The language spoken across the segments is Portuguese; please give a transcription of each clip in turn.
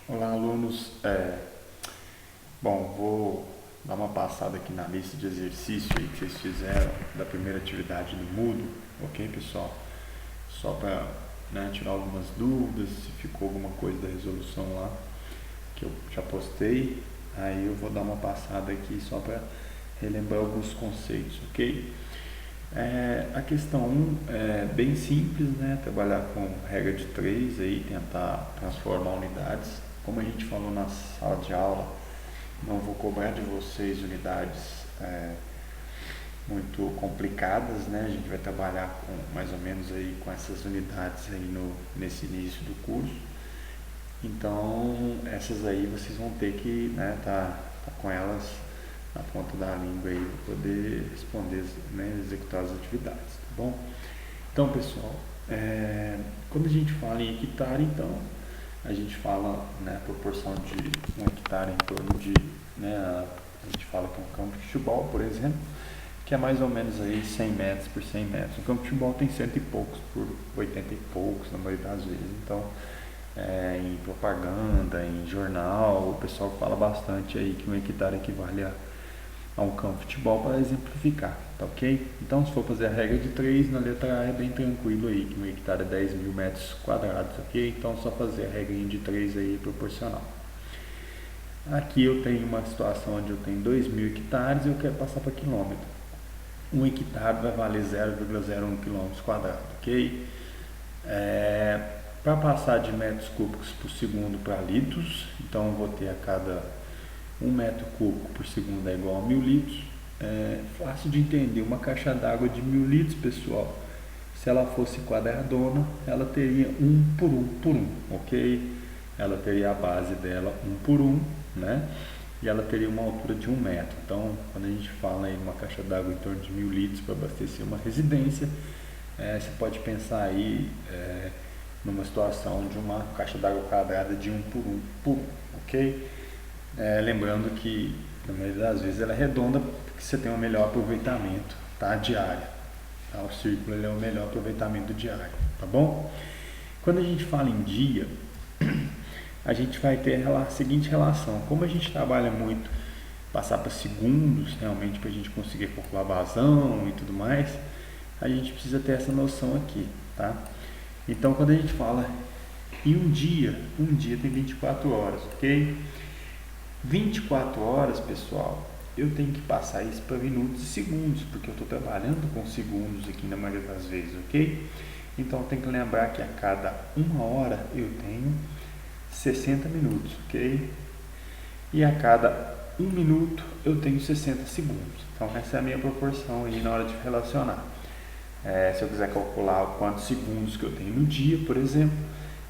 Olá, alunos. Vou dar uma passada aqui na lista de exercício aí que vocês fizeram da primeira atividade do Moodle, ok, pessoal? Só para tirar algumas dúvidas, se ficou alguma coisa da resolução lá que eu já postei, aí eu vou dar uma passada aqui só para relembrar alguns conceitos, ok? A questão 1 é bem simples, né? Trabalhar com regra de 3 aí, tentar transformar unidades. Como a gente falou na sala de aula, não vou cobrar de vocês unidades muito complicadas, né? A gente vai trabalhar com mais ou menos aí com essas unidades aí nesse início do curso. Então, essas aí vocês vão ter que tá com elas na ponta da língua aí para poder responder, né, executar as atividades, tá bom? Então, pessoal, quando a gente fala em hectare, então, a gente fala, né, a proporção de 1 hectare em torno de, a gente fala que é um campo de futebol, por exemplo, que é mais ou menos aí 100 metros por 100 metros. O campo de futebol tem 100 e poucos por 80 e poucos na maioria das vezes. Então, em propaganda, em jornal, o pessoal fala bastante aí que 1 hectare equivale a um campo de futebol para exemplificar, tá ok? Então, se for fazer a regra de 3, na letra A é bem tranquilo aí, que 1 hectare é 10 mil metros quadrados, ok? Então, só fazer a regrinha de 3 aí proporcional. Aqui eu tenho uma situação onde eu tenho 2.000 hectares e eu quero passar para quilômetro. 1 hectare vai valer 0,01 km quadrado, ok? Para passar de metros cúbicos por segundo para litros, então eu vou ter a cada 1 metro cúbico por segundo é igual a 1.000 litros. É fácil de entender, uma caixa d'água de 1.000 litros, pessoal, se ela fosse quadradona, ela teria 1 por 1, ok? Ela teria a base dela 1 por 1, né? E ela teria uma altura de 1 metro. Então, quando a gente fala em uma caixa d'água em torno de 1.000 litros para abastecer uma residência, você pode pensar aí numa situação de uma caixa d'água quadrada de 1 por 1, ok? Lembrando que na maioria das vezes ela é redonda porque você tem um melhor aproveitamento, tá, diário. Tá? O círculo ele é o melhor aproveitamento diário, tá bom? Quando a gente fala em dia, a gente vai ter a seguinte relação. Como a gente trabalha muito passar para segundos realmente para a gente conseguir calcular vazão e tudo mais, a gente precisa ter essa noção aqui, tá? Então, quando a gente fala em um dia tem 24 horas, ok? 24 horas, pessoal, eu tenho que passar isso para minutos e segundos, porque eu estou trabalhando com segundos aqui na maioria das vezes, ok? Então, eu tenho que lembrar que a cada 1 hora eu tenho 60 minutos, ok? E a cada 1 minuto eu tenho 60 segundos. Então, essa é a minha proporção aí na hora de relacionar. Se eu quiser calcular quantos segundos que eu tenho no dia, por exemplo,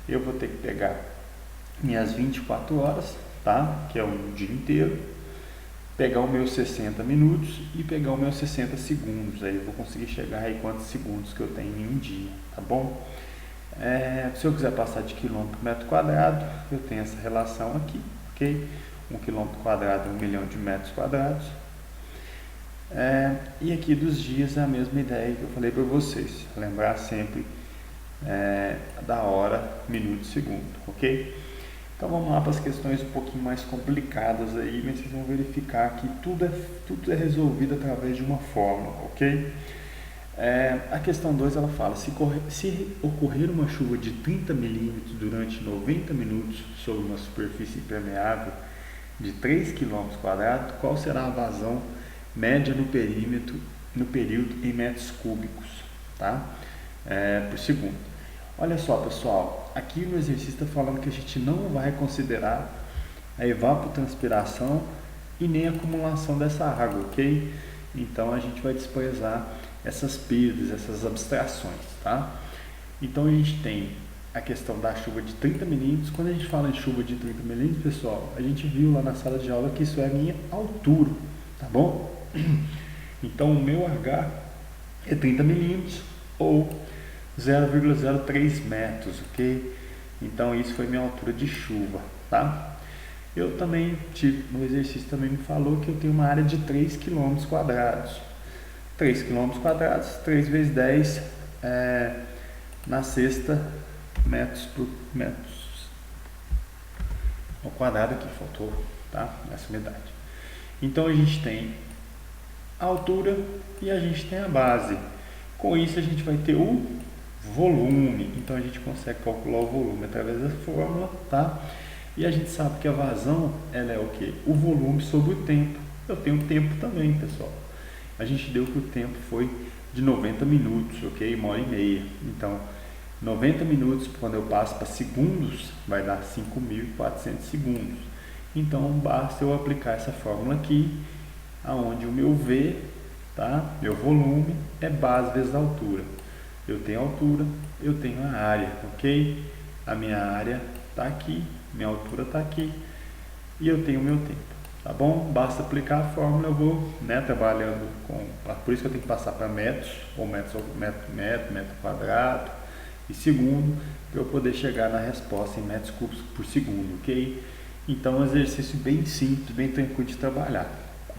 eu vou ter que pegar minhas 24 horas, tá? Que é um dia inteiro, pegar os meus 60 minutos e pegar os meus 60 segundos. Aí eu vou conseguir chegar aí quantos segundos que eu tenho em um dia, tá bom? Se eu quiser passar de quilômetro por metro quadrado, eu tenho essa relação aqui, ok? 1 quilômetro quadrado é 1 milhão de metros quadrados. E aqui dos dias é a mesma ideia que eu falei para vocês. Lembrar sempre da hora, minuto e segundo, ok? Então vamos lá para as questões um pouquinho mais complicadas aí, mas vocês vão verificar que tudo é resolvido através de uma fórmula, ok? A questão 2 ela fala, se ocorrer uma chuva de 30 milímetros durante 90 minutos sobre uma superfície impermeável de 3 km quadrados, qual será a vazão média no período em metros cúbicos, tá? Por segundo. Olha só, pessoal, aqui no exercício está falando que a gente não vai considerar a evapotranspiração e nem a acumulação dessa água, ok? Então a gente vai desprezar essas perdas, essas abstrações, tá? Então a gente tem a questão da chuva de 30 milímetros. Quando a gente fala em chuva de 30 milímetros, pessoal, a gente viu lá na sala de aula que isso é a minha altura, tá bom? Então o meu H é 30 milímetros ou 0,03 metros, ok? Então isso foi minha altura de chuva, tá? Eu também, no exercício também me falou que eu tenho uma área de 3 km quadrados. 3 km quadrados, 3 vezes 10 na sexta metros ao quadrado aqui, faltou, tá? Essa unidade. Então a gente tem a altura e a gente tem a base. Com isso a gente vai ter o volume. Então a gente consegue calcular o volume através da fórmula, tá? E a gente sabe que a vazão, ela é o quê? O volume sobre o tempo. Eu tenho tempo também, pessoal. A gente deu que o tempo foi de 90 minutos, ok? 1h30. Então, 90 minutos, quando eu passo para segundos, vai dar 5.400 segundos. Então, basta eu aplicar essa fórmula aqui, aonde o meu V, tá? Meu volume é base vezes a altura. Eu tenho a altura, eu tenho a área, ok? A minha área está aqui, minha altura está aqui e eu tenho o meu tempo, tá bom? Basta aplicar a fórmula, eu vou, né, trabalhando com, por isso que eu tenho que passar para metros, ou metro quadrado e segundo, para eu poder chegar na resposta em metros cúbicos por segundo, ok? Então, é um exercício bem simples, bem tranquilo de trabalhar.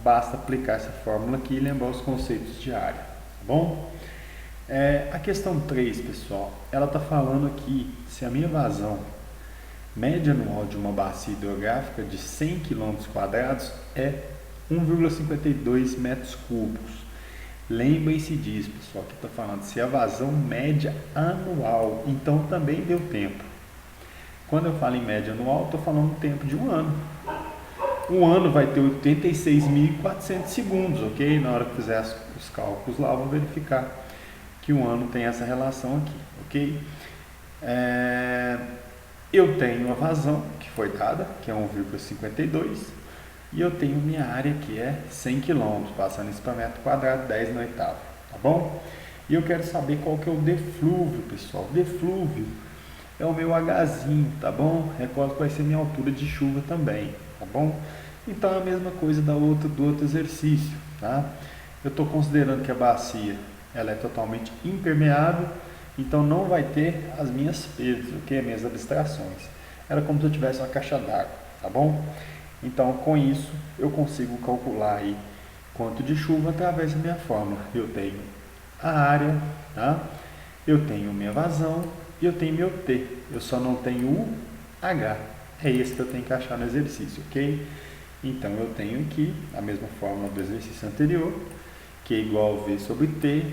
Basta aplicar essa fórmula aqui e lembrar os conceitos de área, tá bom? A questão 3, pessoal, ela está falando aqui se a minha vazão média anual de uma bacia hidrográfica de 100 km² é 1,52 metros cúbicos. Lembrem-se disso, pessoal, que está falando se a vazão média anual, então também deu tempo. Quando eu falo em média anual, estou falando do tempo de um ano. Um ano vai ter 86.400 segundos, ok? Na hora que fizer os cálculos lá, vou verificar que um ano tem essa relação aqui, ok? Eu tenho a vazão que foi dada, que é 1,52, e eu tenho minha área que é 100 km, passando isso para metro quadrado, 10 na oitava, tá bom? E eu quero saber qual que é o deflúvio, pessoal. Deflúvio é o meu Hzinho, tá bom? Recordo que vai ser minha altura de chuva também, tá bom? Então é a mesma coisa do outro exercício, tá? Eu estou considerando que a bacia ela é totalmente impermeável, então não vai ter as minhas perdas, ok? As minhas abstrações. Era como se eu tivesse uma caixa d'água, tá bom? Então com isso eu consigo calcular aí quanto de chuva através da minha fórmula. Eu tenho a área, tá? Eu tenho minha vazão e eu tenho meu T. Eu só não tenho o H. É esse que eu tenho que achar no exercício, ok? Então eu tenho aqui a mesma fórmula do exercício anterior, que é igual a V sobre T,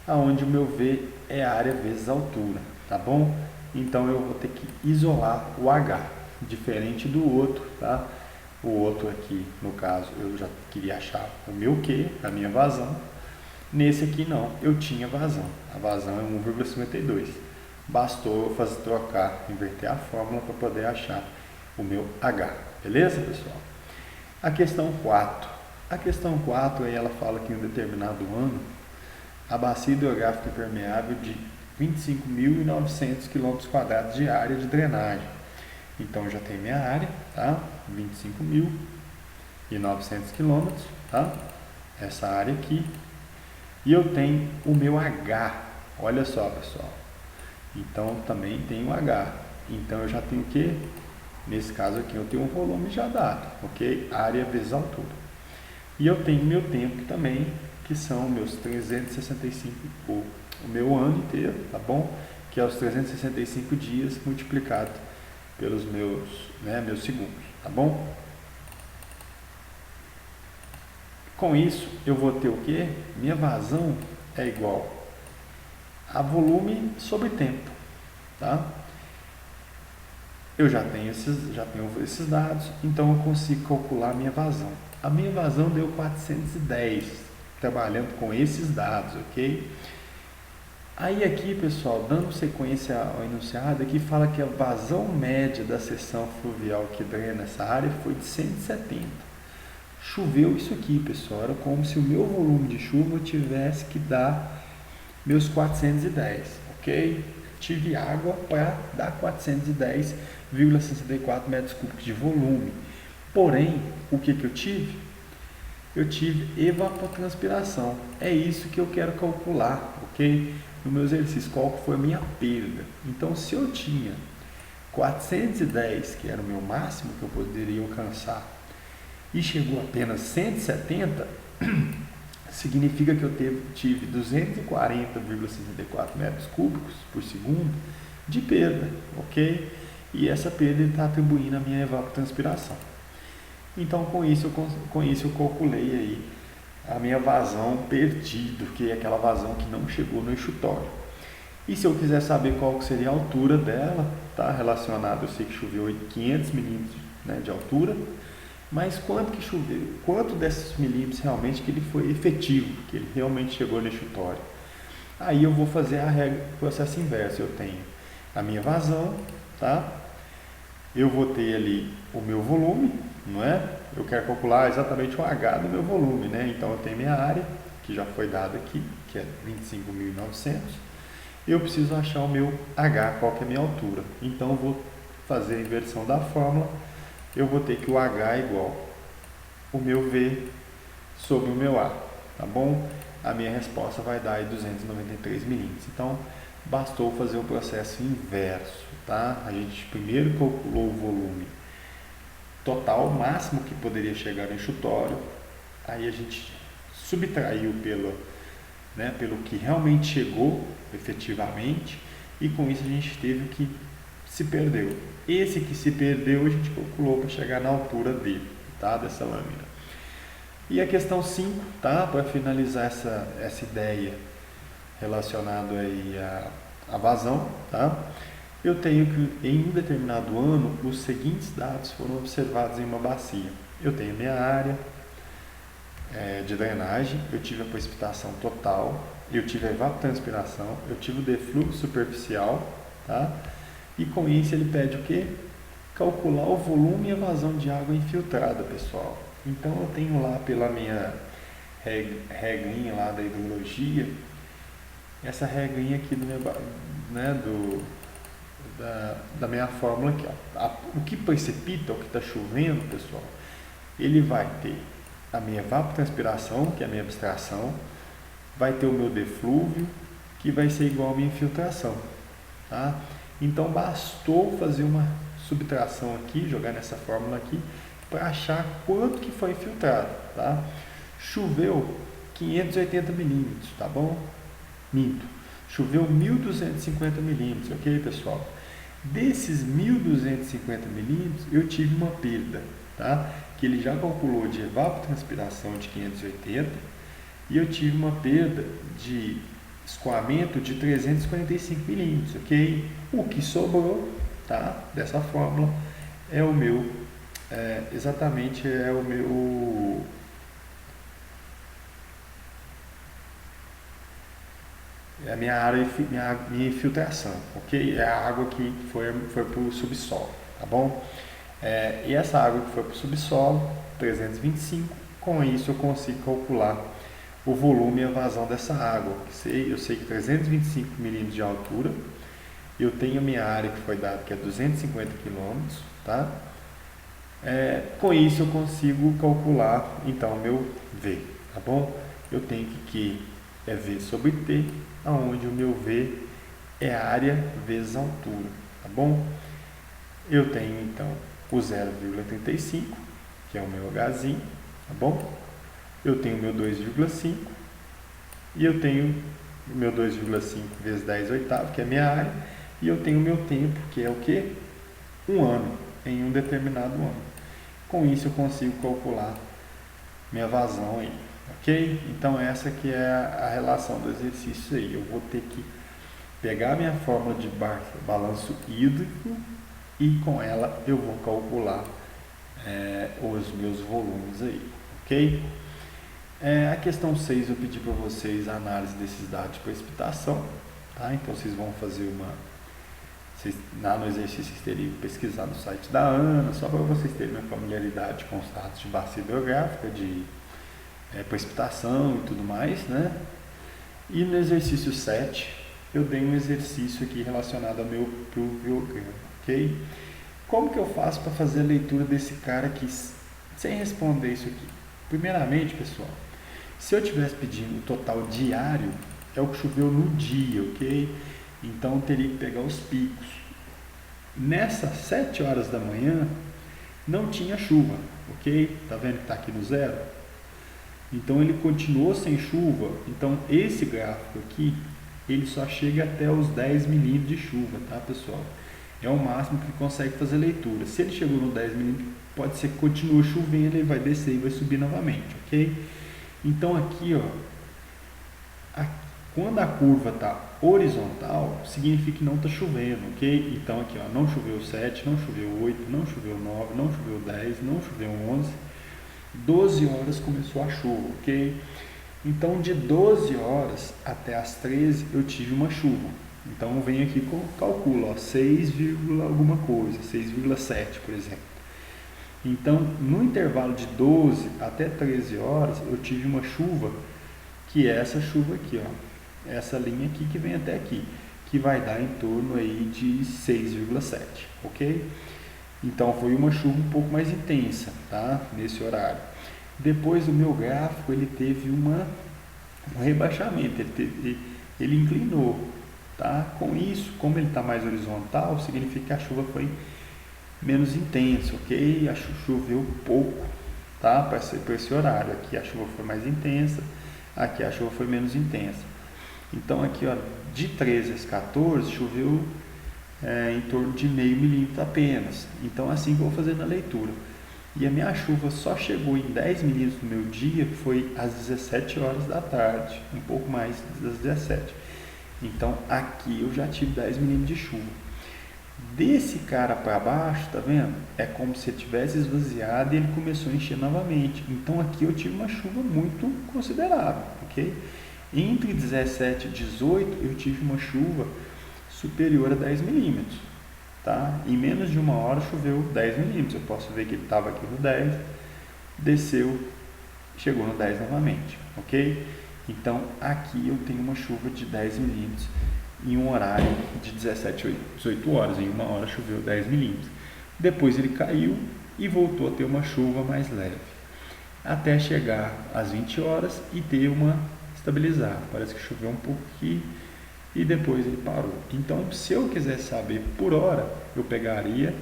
aonde o meu V é a área vezes a altura, tá bom? Então eu vou ter que isolar o H, diferente do outro, tá? O outro aqui, no caso, eu já queria achar o meu Q, a minha vazão. Nesse aqui não, eu tinha vazão. A vazão é 1,52. Bastou eu trocar, inverter a fórmula para poder achar o meu H. Beleza, pessoal? A questão 4. A questão 4, aí ela fala que em um determinado ano, a bacia hidrográfica permeável de 25.900 km² de área de drenagem. Então, eu já tenho minha área, tá? 25.900 km, tá? Essa área aqui. E eu tenho o meu H. Olha só, pessoal. Então, também tenho o H. Então, eu já tenho o quê? Nesse caso aqui, eu tenho um volume já dado, ok? Área vezes altura. E eu tenho meu tempo também, que são meus 365, o meu ano inteiro, tá bom? Que é os 365 dias multiplicado pelos meus segundos, tá bom? Com isso, eu vou ter o quê? Minha vazão é igual a volume sobre tempo, tá? Eu já tenho esses dados, então eu consigo calcular a minha vazão. A minha vazão deu 410, trabalhando com esses dados, ok? Aí aqui, pessoal, dando sequência ao enunciado, aqui fala que a vazão média da seção fluvial que drena essa área foi de 170. Choveu isso aqui, pessoal, era como se o meu volume de chuva tivesse que dar meus 410, ok? Tive água para dar 410,64 metros cúbicos de volume. Porém, o que eu tive? Eu tive evapotranspiração. É isso que eu quero calcular, ok? No meu exercício, qual foi a minha perda? Então, se eu tinha 410, que era o meu máximo que eu poderia alcançar, e chegou apenas 170, significa que eu tive 240,64 metros cúbicos por segundo de perda, ok? e essa perda ele está atribuindo a minha evapotranspiração. Então com isso eu calculei aí a minha vazão perdida, que é aquela vazão que não chegou no enxutório. E se eu quiser saber qual que seria a altura dela, tá relacionado, eu sei que choveu 500 milímetros, né, de altura, mas quanto que choveu, quanto desses milímetros realmente que ele foi efetivo, que ele realmente chegou no enxutório. Aí eu vou fazer o processo inverso, eu tenho a minha vazão, tá? Eu vou ter ali o meu volume, não é? Eu quero calcular exatamente o H do meu volume, né? Então eu tenho minha área, que já foi dada aqui, que é 25.900. Eu preciso achar o meu H, qual que é a minha altura. Então eu vou fazer a inversão da fórmula. Eu vou ter que o H é igual o meu V sobre o meu A, tá bom? A minha resposta vai dar aí 293 milímetros. Então bastou fazer o processo inverso, tá? A gente primeiro calculou o volume total, máximo que poderia chegar no enxutório, aí a gente subtraiu pelo que realmente chegou efetivamente, e com isso a gente teve o que se perdeu. Esse que se perdeu a gente calculou para chegar na altura dele, tá? Dessa lâmina. E a questão 5, tá? Para finalizar essa ideia relacionada aí à vazão, tá? Eu tenho que, em um determinado ano, os seguintes dados foram observados em uma bacia. Eu tenho minha área de drenagem, eu tive a precipitação total, eu tive a evapotranspiração, eu tive o defluxo superficial, tá? E com isso ele pede o quê? Calcular o volume e a vazão de água infiltrada, pessoal. Então eu tenho lá pela minha regrinha lá da hidrologia, essa regrinha aqui do meu, né, da minha fórmula aqui, ó. O que precipita, o que está chovendo, pessoal, ele vai ter a minha evapotranspiração, que é a minha abstração, vai ter o meu deflúvio, que vai ser igual a minha infiltração, tá? Então bastou fazer uma subtração aqui, jogar nessa fórmula aqui, para achar quanto que foi infiltrado, tá? Choveu 580 milímetros, tá bom? Minto. Choveu 1.250 milímetros, ok, pessoal? Desses 1.250 milímetros, eu tive uma perda, tá? Que ele já calculou de evapotranspiração de 580 e eu tive uma perda de escoamento de 345 milímetros, ok? O que sobrou, tá? Dessa fórmula é o meu, exatamente é o meu... É a minha área, minha infiltração, ok? É a água que foi para o subsolo, tá bom? E essa água que foi para o subsolo, 325, com isso eu consigo calcular o volume e a vazão dessa água. Eu sei que 325 milímetros de altura, eu tenho a minha área que foi dada, que é 250 quilômetros, tá? Com isso eu consigo calcular, então, o meu V, tá bom? Eu tenho que é V sobre T, onde o meu V é área vezes altura, tá bom? Eu tenho então o 0,35, que é o meu Hzinho, tá bom? Eu tenho o meu 2,5 e eu tenho o meu 2,5 vezes 10 oitavos, que é a minha área, e eu tenho o meu tempo, que é o quê? Um ano, em um determinado ano. Com isso eu consigo calcular minha vazão aí. Ok? Então essa que é a relação do exercício aí. Eu vou ter que pegar a minha fórmula de balanço hídrico e com ela eu vou calcular os meus volumes aí. Ok? A questão 6 eu pedi para vocês a análise desses dados de precipitação. Tá? Então vocês vão fazer lá no exercício vocês teriam que pesquisar no site da ANA, só para vocês terem uma familiaridade com os dados de bacia hidrográfica, de precipitação e tudo mais, né? E no exercício 7 eu dei um exercício aqui relacionado ao meu pluviograma, ok? Como que eu faço para fazer a leitura desse cara aqui sem responder isso aqui? Primeiramente, pessoal, se eu estivesse pedindo o total diário, é o que choveu no dia, ok? Então eu teria que pegar os picos. Nessas 7 horas da manhã não tinha chuva, ok? Tá vendo que está aqui no zero? Então ele continuou sem chuva. Então esse gráfico aqui, ele só chega até os 10 milímetros de chuva, tá, pessoal? é o máximo que ele consegue fazer leitura. Se ele chegou no 10 milímetros, pode ser que continue chovendo, ele vai descer e vai subir novamente, ok? Então aqui, ó, quando a curva está horizontal, significa que não está chovendo, ok? Então aqui, ó, não choveu 7, não choveu 8, não choveu 9, não choveu 10, não choveu 11, 12 horas começou a chuva, ok? Então de 12 horas até as 13 eu tive uma chuva. Então eu venho aqui e calculo, ó, 6, alguma coisa, 6,7 por exemplo. Então no intervalo de 12 até 13 horas eu tive uma chuva, que é essa chuva aqui, ó, essa linha aqui que vem até aqui, que vai dar em torno aí de 6,7, ok? Então foi uma chuva um pouco mais intensa, tá? Nesse horário. Depois o meu gráfico ele teve um rebaixamento, ele inclinou, tá? Com isso, como ele está mais horizontal, significa que a chuva foi menos intensa, ok? Choveu pouco, tá? Para esse horário. Aqui a chuva foi mais intensa, aqui a chuva foi menos intensa. Então aqui, ó, de 13 às 14 choveu em torno de meio milímetro apenas. Então assim que eu vou fazer na leitura. E a minha chuva só chegou em 10 milímetros no meu dia, que foi às 17 horas da tarde, um pouco mais das 17. Então aqui eu já tive 10 milímetros de chuva. Desse cara para baixo, tá vendo? É como se tivesse esvaziado e ele começou a encher novamente. Então aqui eu tive uma chuva muito considerável, ok? Entre 17 e 18 eu tive uma chuva superior a 10 milímetros, tá? Em menos de uma hora choveu 10 milímetros. Eu posso ver que ele estava aqui no 10, desceu, chegou no 10 novamente, ok? Então aqui eu tenho uma chuva de 10 milímetros em um horário de 17, 18 horas. Em uma hora choveu 10 milímetros. Depois ele caiu e voltou a ter uma chuva mais leve, até chegar às 20 horas e ter uma estabilizada. Parece que choveu um pouco aqui e depois ele parou. Então, se eu quiser saber por hora, eu pegaria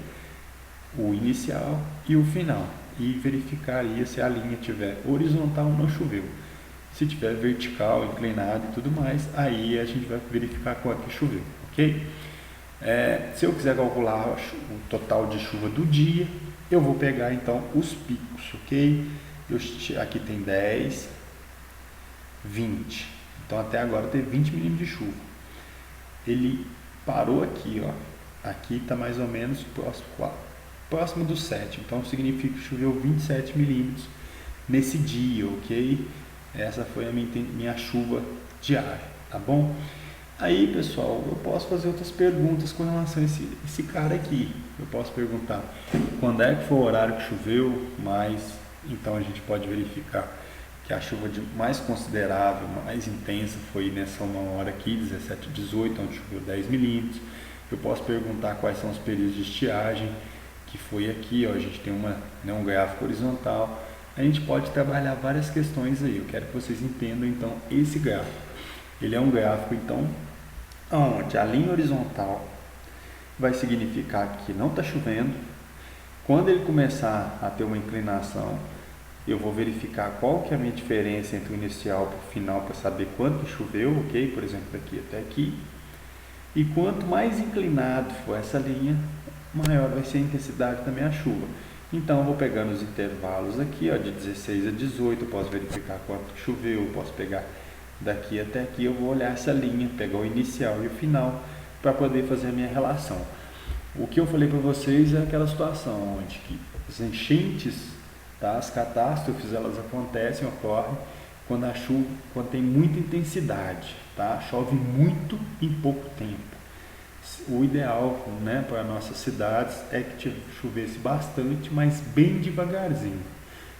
o inicial e o final e verificaria se a linha estiver horizontal, não choveu. Se tiver vertical, inclinado e tudo mais, aí a gente vai verificar quanto que choveu, ok? Se eu quiser calcular o total de chuva do dia, eu vou pegar então os picos, ok? Aqui tem 10, 20. Então até agora teve 20 milímetros de chuva. Ele parou aqui, ó. Aqui está mais ou menos próximo do 7. Então significa que choveu 27 milímetros nesse dia, ok? Essa foi a minha chuva diária, tá bom? Aí, pessoal, eu posso fazer outras perguntas com relação a esse cara aqui. Eu posso perguntar quando é que foi o horário que choveu, mas então a gente pode verificar que a chuva mais considerável, mais intensa foi nessa uma hora aqui, 17 e 18, onde choveu 10 milímetros. Eu posso perguntar quais são os períodos de estiagem, que foi aqui, ó, a gente tem um gráfico horizontal. A gente pode trabalhar várias questões aí. Eu quero que vocês entendam então esse gráfico. Ele é um gráfico então onde a linha horizontal vai significar que não está chovendo. Quando ele começar a ter uma inclinação, eu vou verificar qual que é a minha diferença entre o inicial para o final para saber quanto choveu, ok? Por exemplo, daqui até aqui. E quanto mais inclinado for essa linha, maior vai ser a intensidade da minha chuva. Então eu vou pegando os intervalos aqui, ó, de 16 a 18, eu posso verificar quanto choveu, eu posso pegar daqui até aqui, eu vou olhar essa linha, pegar o inicial e o final para poder fazer a minha relação. O que eu falei para vocês é aquela situação onde que as enchentes, tá, as catástrofes, elas ocorrem quando tem muita intensidade, tá? Chove muito em pouco tempo. O ideal, né, para nossas cidades é que chovesse bastante, mas bem devagarzinho.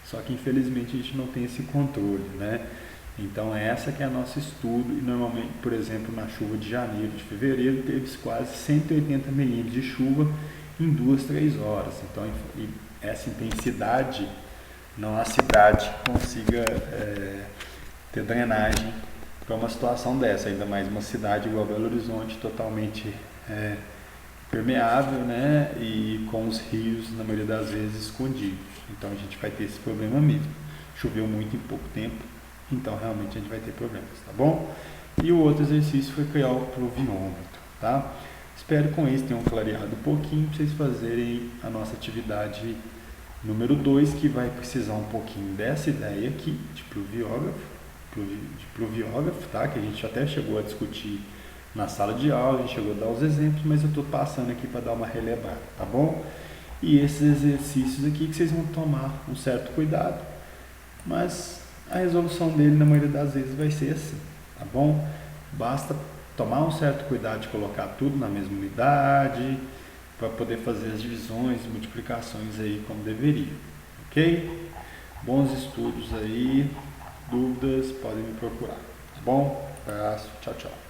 Só que infelizmente a gente não tem esse controle, né? Então essa que é o nosso estudo, e normalmente, por exemplo, na chuva de janeiro, de fevereiro, teve quase 180 milímetros de chuva em 2, 3 horas. Então essa intensidade, não a cidade consiga ter drenagem para uma situação dessa, ainda mais uma cidade igual Belo Horizonte, totalmente permeável, né, e com os rios, na maioria das vezes, escondidos. Então a gente vai ter esse problema mesmo. Choveu muito em pouco tempo, então realmente a gente vai ter problemas, tá bom? E o outro exercício foi criar o pluviômetro, tá? Espero com isso tenham clareado um pouquinho para vocês fazerem a nossa atividade número 2, que vai precisar um pouquinho dessa ideia aqui de pluviógrafo, tá? Que a gente até chegou a discutir na sala de aula, a gente chegou a dar os exemplos, mas eu estou passando aqui para dar uma relembrada, tá bom? E esses exercícios aqui que vocês vão tomar um certo cuidado, mas a resolução dele na maioria das vezes vai ser assim, tá bom? Basta tomar um certo cuidado de colocar tudo na mesma unidade, para poder fazer as divisões e multiplicações aí como deveria, ok? Bons estudos aí, dúvidas, podem me procurar, tá bom? Abraço, tchau, tchau.